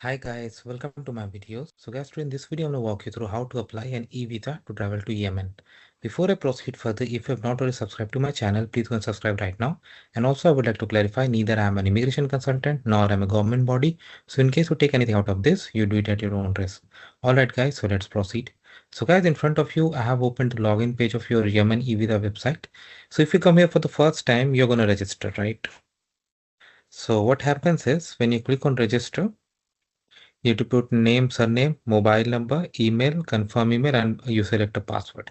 Hi guys, welcome to my videos. So guys, today in this video, I'm going to walk you through how to apply an e-visa to travel to Yemen. Before I proceed further, if you have not already subscribed to my channel, please go and subscribe right now. And also I would like to clarify, neither I am an immigration consultant nor I am a government body. So in case you take anything out of this, you do it at your own risk. Alright guys, so let's proceed. So guys, in front of you, I have opened the login page of your Yemen eVisa website. So if you come here for the first time, you're going to register, right? So what happens is when you click on register, you have to put name, surname, mobile number, email, confirm email, and you select a password.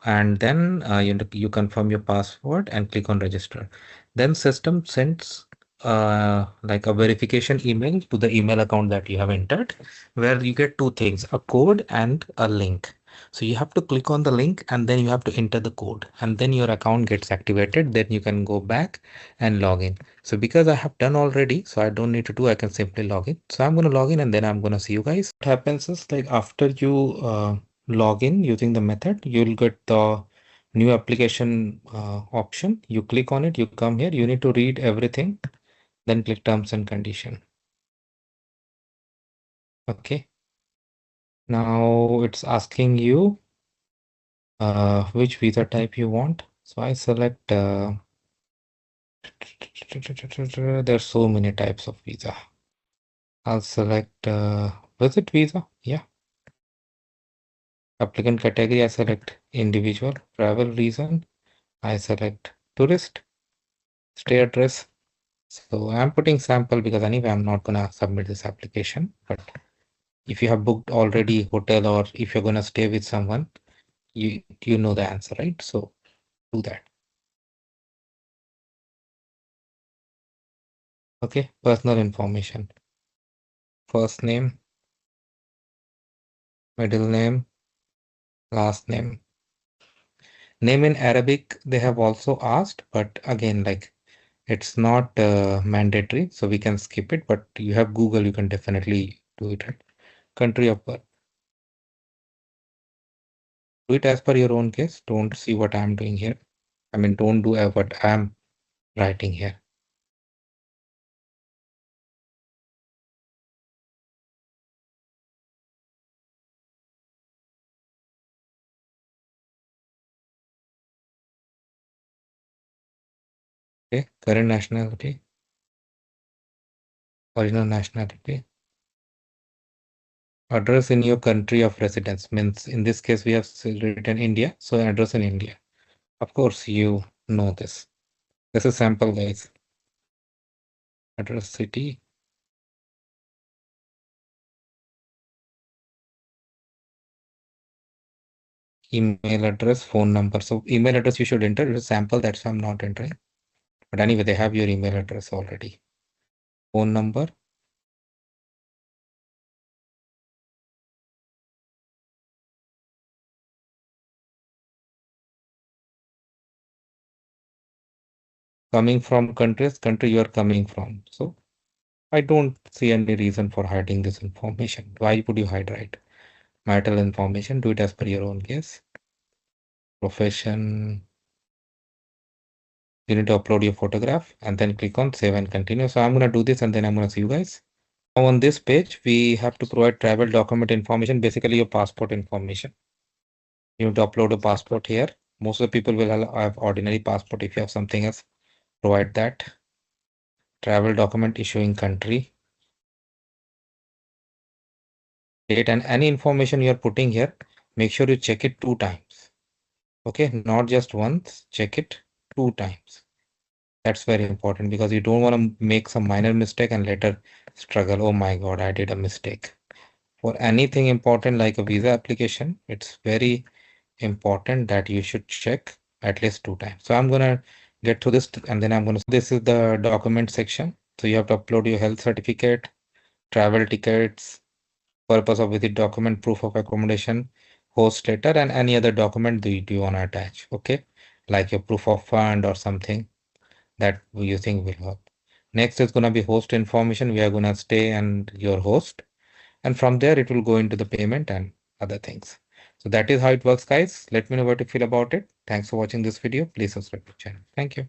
And then you confirm your password and click on register. Then system sends like a verification email to the email account that you have entered, where you get two things, a code and a link. So you have to click on the link and then you have to enter the code and then your account gets activated. Then you can go back and log in. So because I have done already, so I don't need to do, I can simply log in. So I'm going to log in and then I'm going to see you guys. What happens is like after you log in using the method, you'll get the new application option. You click on it, you come here, you need to read everything, then click terms and condition. Okay. Now it's asking you which visa type you want. So I select there's so many types of visa. I'll select visit visa. Yeah. Applicant category, I select individual. Travel reason, I select tourist. Stay address. So I'm putting sample because anyway, I'm not gonna submit this application. But if you have booked already hotel or if you're gonna stay with someone, you know the answer, right? So do that. Okay, personal information. First name, middle name, last name. Name in Arabic, they have also asked, but again, like it's not mandatory, so we can skip it. But you have Google, you can definitely do it. Right? Country of birth. Do it as per your own case. Don't see what I'm doing here. I mean, don't do what I'm writing here. Okay, current nationality, original nationality, address in your country of residence means in this case we have written India, so address in India. Of course, you know this. This is sample, guys. Address city, email address, phone number. So email address you should enter. It is sample, that's why I'm not entering. But anyway, they have your email address already. Phone number. Coming from country you are coming from. So I don't see any reason for hiding this information. Why would you hide, right? Marital information, do it as per your own case. Profession, you need to upload your photograph and then click on save and continue. So I'm going to do this and then I'm going to see you guys. Now on this page, we have to provide travel document information, basically your passport information. You need to upload a passport here. Most of the people will have ordinary passport. If you have something else, provide that. Travel document issuing country, date, and any information you're putting here, make sure you check it 2 times. Okay, not just once, check it 2 times. That's very important because you don't want to make some minor mistake and later struggle. Oh my God, I did a mistake. For anything important like a visa application, it's very important that you should check at least 2 times. So I'm gonna get to this and then this is the document section. So you have to upload your health certificate, travel tickets, purpose of visit document, proof of accommodation, host letter, and any other document that you want to attach. Okay, like your proof of fund or something that you think will help. Next is going to be host information. We are going to stay and your host. And from there, it will go into the payment and other things. So that is how it works, guys. Let me know what you feel about it. Thanks for watching this video. Please subscribe to the channel. Thank you.